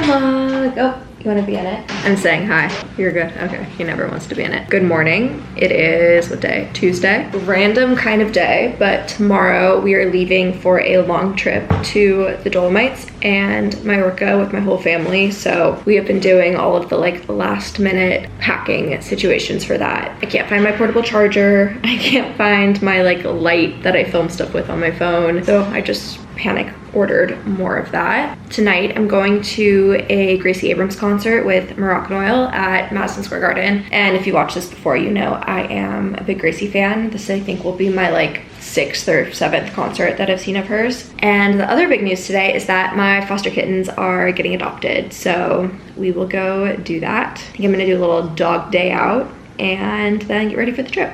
vlog. Oh, you want to be in it? I'm saying hi. You're good. Okay, he never wants to be in it. Good morning. It is, what day? Tuesday. Random kind of day, but tomorrow we are leaving for a long trip to the Dolomites and Majorca with my whole family. So we have been doing all of the like last minute packing situations for that. I can't find my portable charger. I can't find my like light that I film stuff with on my phone. So I just panic ordered more of that. Tonight I'm going to a Gracie Abrams concert with Moroccan Oil at Madison Square Garden. And if you watched this before, you know I am a big Gracie fan. This I think will be my like 6th or 7th concert that I've seen of hers. And the other big news today is that my foster kittens are getting adopted. So we will go do that. I think I'm gonna do a little dog day out and then get ready for the trip.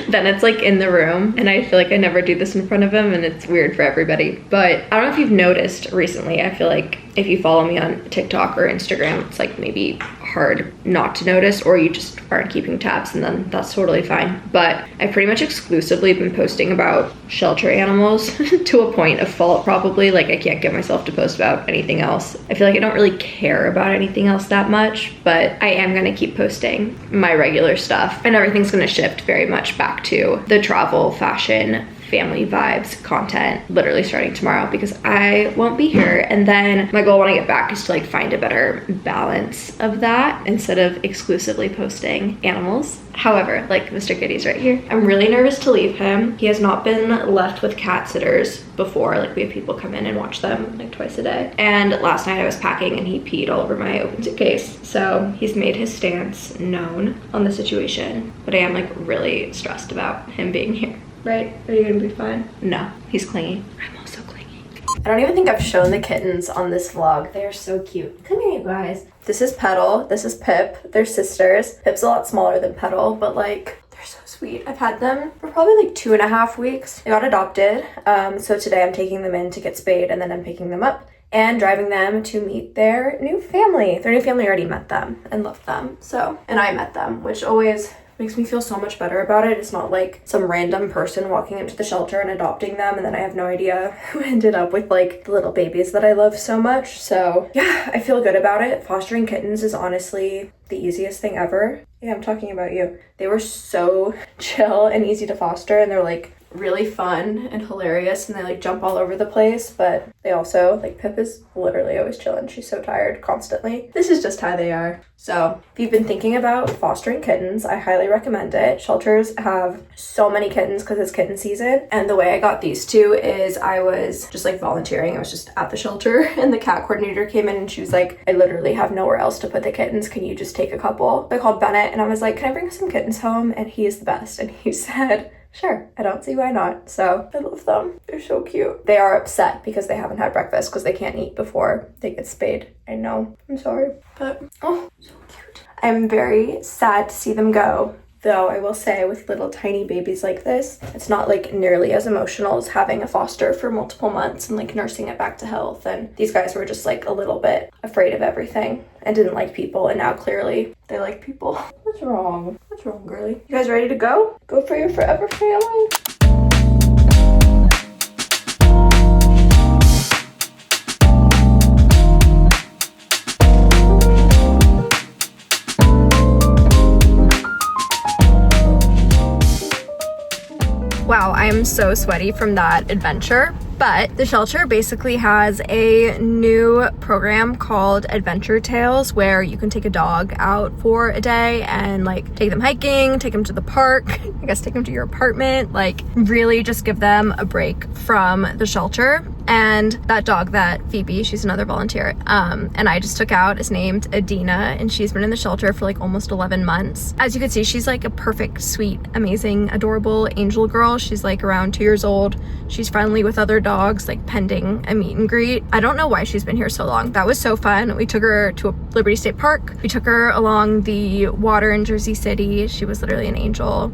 Then it's like in the room, and I feel like I never do this in front of him and it's weird for everybody. But I don't know if you've noticed recently, I feel like if you follow me on TikTok or Instagram, it's like maybe hard not to notice, or you just aren't keeping tabs, and then that's totally fine. But I've pretty much exclusively been posting about shelter animals to a point of fault probably. Like I can't get myself to post about anything else. I feel like I don't really care about anything else that much, but I am gonna keep posting my regular stuff, and everything's gonna shift very much back to the travel, fashion, family vibes content literally starting tomorrow because I won't be here. And then my goal when I get back is to like find a better balance of that instead of exclusively posting animals. However, like Mr. Kitty's right here, I'm really nervous to leave him. He has not been left with cat sitters before. Like we have people come in and watch them like twice a day. And last night I was packing and he peed all over my open suitcase. So he's made his stance known on the situation, but I am like really stressed about him being here. Right? Are you gonna be fine? No, he's clingy. I'm also clingy. I don't even think I've shown the kittens on this vlog. They're so cute. Come here, you guys. This is Petal. This is Pip. They're sisters. Pip's a lot smaller than Petal, but like, they're so sweet. I've had them for probably like 2.5 weeks. They got adopted. So today I'm taking them in to get spayed, and then I'm picking them up and driving them to meet their new family. Their new family already met them and loved them. So, and I met them, which always makes me feel so much better about it. It's not like some random person walking into the shelter and adopting them and then I have no idea who ended up with like the little babies that I love so much. So yeah, I feel good about it. Fostering kittens is honestly the easiest thing ever. Yeah, I'm talking about you. They were so chill and easy to foster, and they're like really fun and hilarious, and they like jump all over the place, but they also, like Pip is literally always chilling. She's so tired constantly. This is just how they are. So if you've been thinking about fostering kittens, I highly recommend it. Shelters have so many kittens because it's kitten season, and the way I got these two is I was just like volunteering. I was just at the shelter and the cat coordinator came in and she was like, I literally have nowhere else to put the kittens. Can you just take a couple? I called Bennett and I was like, can I bring some kittens home? And he is the best. And he said, sure, I don't see why not. So I love them. They're so cute. They are upset because they haven't had breakfast because they can't eat before they get spayed. I know. I'm sorry. But, oh, so cute. I'm very sad to see them go. Though I will say with little tiny babies like this, it's not like nearly as emotional as having a foster for multiple months and like nursing it back to health. And these guys were just like a little bit afraid of everything and didn't like people. And now clearly they like people. What's wrong? What's wrong, girly? You guys ready to go? Go for your forever family? Wow, I'm so sweaty from that adventure. But the shelter basically has a new program called Adventure Tales where you can take a dog out for a day and like take them hiking, take them to the park, I guess take them to your apartment, like really just give them a break from the shelter. And that dog that Phoebe, she's another volunteer, and I just took out is named Adina, and she's been in the shelter for like almost 11 months. As you can see, she's like a perfect, sweet, amazing, adorable angel girl. She's like around 2 years old. She's friendly with other dogs, like pending a meet and greet. I don't know why she's been here so long. That was so fun. We took her to a Liberty State Park. We took her along the water in Jersey City. She was literally an angel.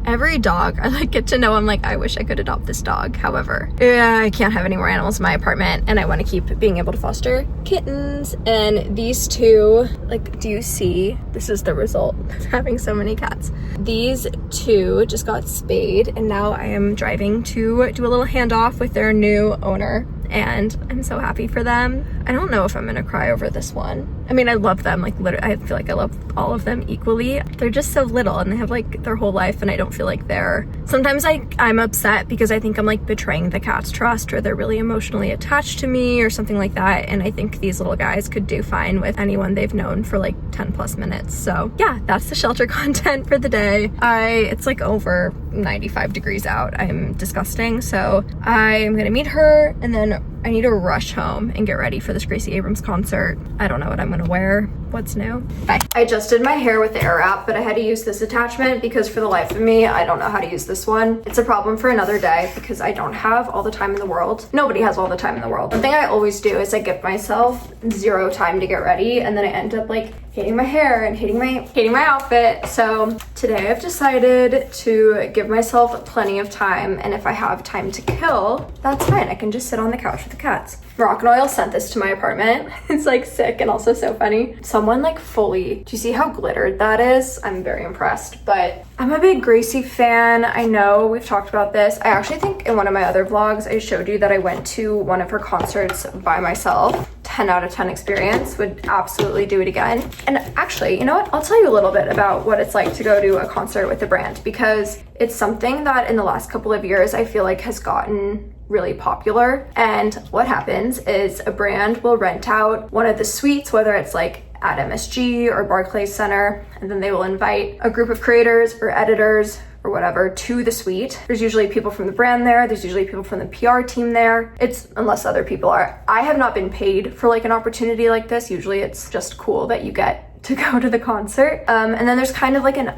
Every dog I like get to know, I'm like, I wish I could adopt this dog. However, I can't have any more animals in my apartment and I want to keep being able to foster kittens. And these two, like, do you see? This is the result of having so many cats. These two just got spayed and now I am driving to do a little handoff with their new owner. and I'm so happy for them. I don't know if I'm gonna cry over this one. I mean, I love them, like literally, I feel like I love all of them equally. They're just so little and they have like their whole life, and I don't feel like they're, sometimes I'm upset because I think I'm like betraying the cat's trust, or they're really emotionally attached to me or something like that, and I think these little guys could do fine with anyone they've known for like 10 plus minutes. So yeah, that's the shelter content for the day. It's like over 95 degrees out. I'm disgusting, so I'm gonna meet her and then I need to rush home and get ready for this Gracie Abrams concert. I don't know what I'm gonna wear. What's new? Bye. I just did my hair with the Air Wrap, but I had to use this attachment because for the life of me, I don't know how to use this one. It's a problem for another day because I don't have all the time in the world. Nobody has all the time in the world. One thing I always do is I give myself 0 time to get ready, and then I end up like hating my hair and hating my outfit. So today I've decided to give myself plenty of time, and if I have time to kill, that's fine. I can just sit on the couch with the cats. Moroccan Oil sent this to my apartment. It's like sick and also so funny. Someone like fully, do you see how glittered that is? I'm very impressed, but I'm a big Gracie fan. I know we've talked about this. I actually think in one of my other vlogs, I showed you that I went to one of her concerts by myself. 10 out of 10 experience, would absolutely do it again. And actually, you know what? I'll tell you a little bit about what it's like to go to a concert with the brand, because it's something that in the last couple of years, I feel like has gotten really popular. And what happens is a brand will rent out one of the suites, whether it's like at MSG or Barclays Center, and then they will invite a group of creators or editors or whatever to the suite. There's usually people from the brand there. There's usually people from the PR team there. It's, unless other people are. I have not been paid for like an opportunity like this. Usually it's just cool that you get to go to the concert. And then there's kind of like an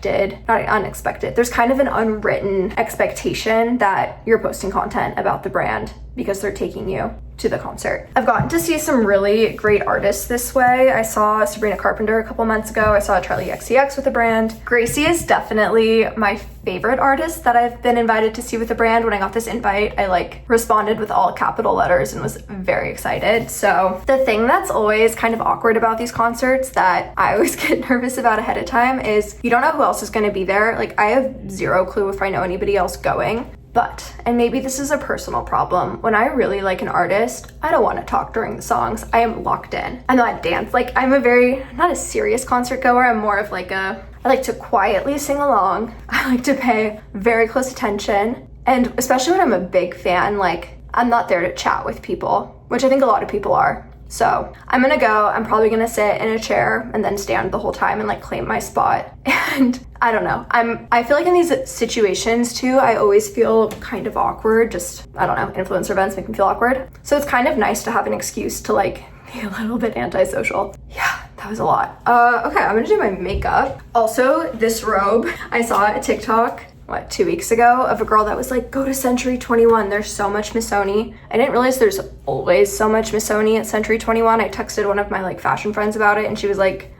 there's kind of an unwritten expectation that you're posting content about the brand because they're taking you to the concert. I've gotten to see some really great artists this way. I saw Sabrina Carpenter a couple months ago. I saw Charlie XCX with the brand. Gracie is definitely my favorite artist that I've been invited to see with the brand. When I got this invite, I like responded with all capital letters and was very excited. So the thing that's always kind of awkward about these concerts that I always get nervous about ahead of time is you don't know who else is going to be there. Like I have zero clue if I know anybody else going. But, and maybe this is a personal problem, when I really like an artist, I don't want to talk during the songs. I am locked in. I'm not dance. Like I'm not a serious concert goer. I'm more of like I like to quietly sing along. I like to pay very close attention. And especially when I'm a big fan, like I'm not there to chat with people, which I think a lot of people are. So I'm gonna go, I'm probably gonna sit in a chair and then stand the whole time and like claim my spot. And I don't know, I feel like in these situations too, I always feel kind of awkward. Just, I don't know, influencer events make me feel awkward. So it's kind of nice to have an excuse to like be a little bit antisocial. Yeah, that was a lot. Okay, I'm gonna do my makeup. Also, this robe, I saw a TikTok 2 weeks ago of a girl that was like, go to Century 21, there's so much Missoni. I didn't realize there's always so much Missoni at Century 21. I texted one of my like fashion friends about it and she was like,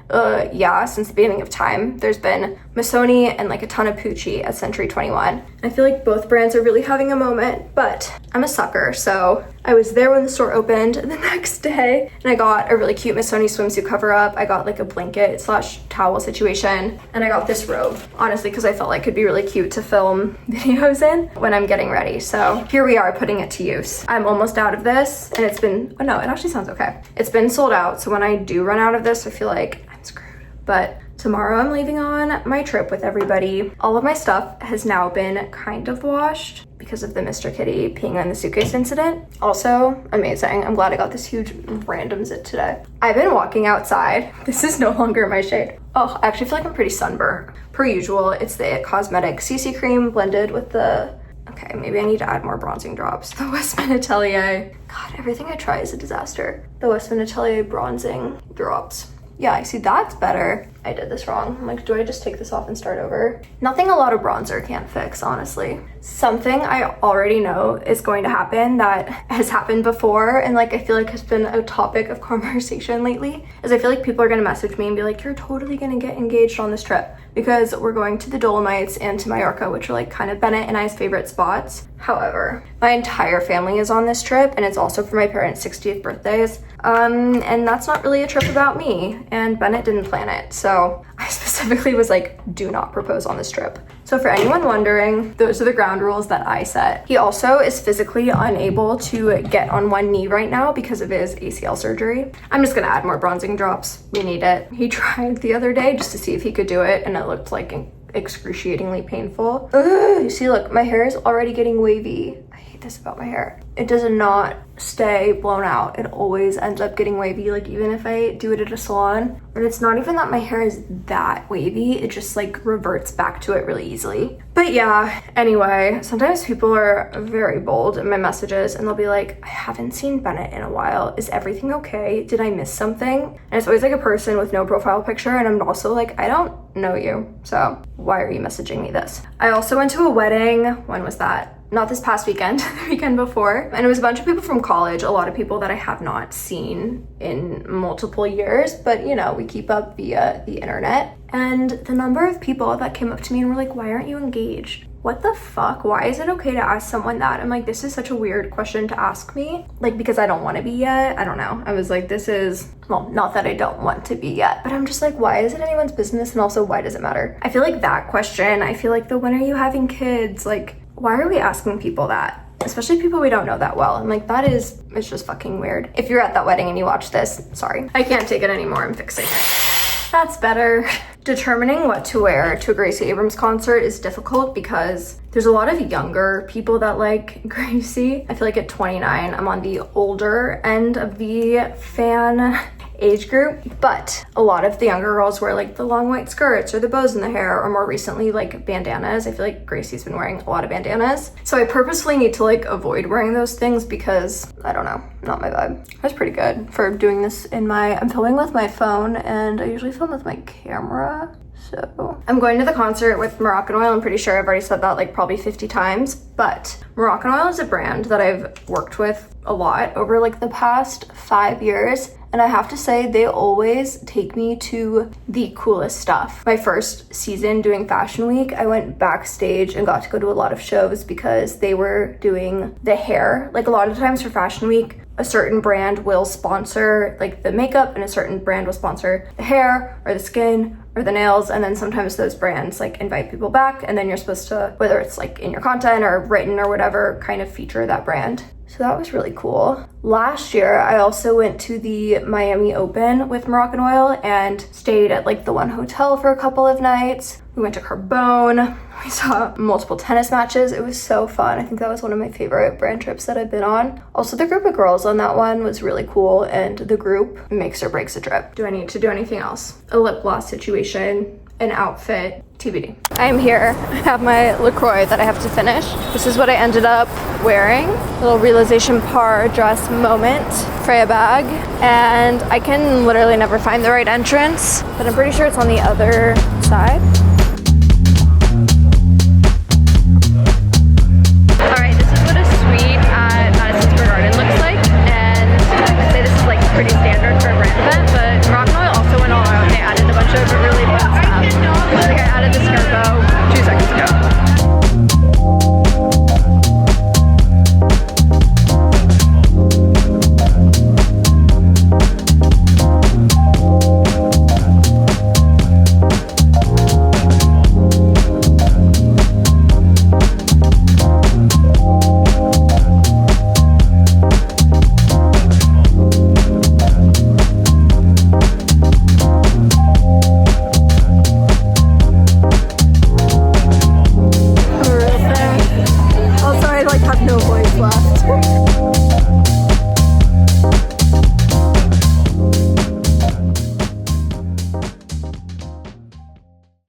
yeah, since the beginning of time, there's been Missoni and like a ton of Pucci at Century 21. I feel like both brands are really having a moment, but I'm a sucker. So I was there when the store opened the next day and I got a really cute Missoni swimsuit cover up. I got like a blanket / towel situation, and I got this robe, honestly, because I felt like it'd be really cute to film videos in when I'm getting ready. So here we are putting it to use. I'm almost out of this and it's been, oh no, it actually sounds okay. It's been sold out. So when I do run out of this, I feel like I'm screwed. But tomorrow I'm leaving on my trip with everybody. All of my stuff has now been kind of washed because of the Mr. Kitty peeing in the suitcase incident. Also amazing. I'm glad I got this huge random zit today. I've been walking outside. This is no longer my shade. Oh, I actually feel like I'm pretty sunburned. Per usual, it's the It Cosmetic CC cream blended with the, okay, maybe I need to add more bronzing drops. The Westman Atelier. God, everything I try is a disaster. The Westman Atelier bronzing drops. Yeah, I see that's better. I did this wrong. I'm like, do I just take this off and start over? Nothing a lot of bronzer can't fix, honestly. Something I already know is going to happen that has happened before and like I feel like has been a topic of conversation lately is I feel like people are gonna message me and be like, you're totally gonna get engaged on this trip, because we're going to the Dolomites and to Mallorca, which are like kind of Bennett and I's favorite spots. However, my entire family is on this trip and it's also for my parents' 60th birthdays. And that's not really a trip about me, and Bennett didn't plan it. So I specifically was like, do not propose on this trip. So for anyone wondering, those are the ground rules that I set. He also is physically unable to get on one knee right now because of his ACL surgery. I'm just gonna add more bronzing drops. We need it. He tried the other day just to see if he could do it, and it looked like excruciatingly painful. Ugh, you see, look, my hair is already getting wavy. I hate this about my hair. It does not stay blown out. It always ends up getting wavy, like even if I do it at a salon. And it's not even that my hair is that wavy, it just like reverts back to it really easily. But yeah, anyway, sometimes people are very bold in my messages and they'll be like, I haven't seen Bennett in a while. Is everything okay? Did I miss something? And it's always like a person with no profile picture, and I'm also like, I don't know you, so why are you messaging me this? I also went to a wedding. When was that? Not this past weekend, the weekend before. And it was a bunch of people from college, a lot of people that I have not seen in multiple years, but you know, we keep up via the internet. And the number of people that came up to me and were like, why aren't you engaged? What the fuck? Why is it okay to ask someone that? I'm like, this is such a weird question to ask me. Like, because I don't want to be yet. I don't know. I was like, this is, well, not that I don't want to be yet, but I'm just like, why is it anyone's business? And also, why does it matter? I feel like that question, I feel like the when are you having kids? Like, why are we asking people that? Especially people we don't know that well. I'm like, it's just fucking weird. If you're at that wedding and you watch this, sorry. I can't take it anymore, I'm fixing it. That's better. Determining what to wear to a Gracie Abrams concert is difficult because there's a lot of younger people that like Gracie. I feel like at 29, I'm on the older end of the fan age group, but a lot of the younger girls wear like the long white skirts or the bows in the hair, or more recently like bandanas. I feel like Gracie's been wearing a lot of bandanas, so I purposely need to like avoid wearing those things because I don't know, not my vibe. That's pretty good for doing this I'm filming with my phone, and I usually film with my camera. So I'm going to the concert with Moroccan Oil. I'm pretty sure I've already said that like probably 50 times, but Moroccan Oil is a brand that I've worked with a lot over like the past 5 years. And I have to say, they always take me to the coolest stuff. My first season doing Fashion Week, I went backstage and got to go to a lot of shows because they were doing the hair. Like a lot of times for Fashion Week, a certain brand will sponsor like the makeup and a certain brand will sponsor the hair or the skin or the nails, and then sometimes those brands like invite people back, and then you're supposed to, whether it's like in your content or written or whatever, kind of feature that brand. So that was really cool. Last year, I also went to the Miami Open with Moroccan Oil and stayed at like the one hotel for a couple of nights. We went to Carbone. We saw multiple tennis matches. It was so fun. I think that was one of my favorite brand trips that I've been on. Also, the group of girls on that one was really cool, and the group makes or breaks a trip. Do I need to do anything else? A lip gloss situation, an outfit, TBD. I'm here. I have my LaCroix that I have to finish. This is what I ended up wearing. Little Realization Par dress moment, Freya bag, and I can literally never find the right entrance, but I'm pretty sure it's on the other side.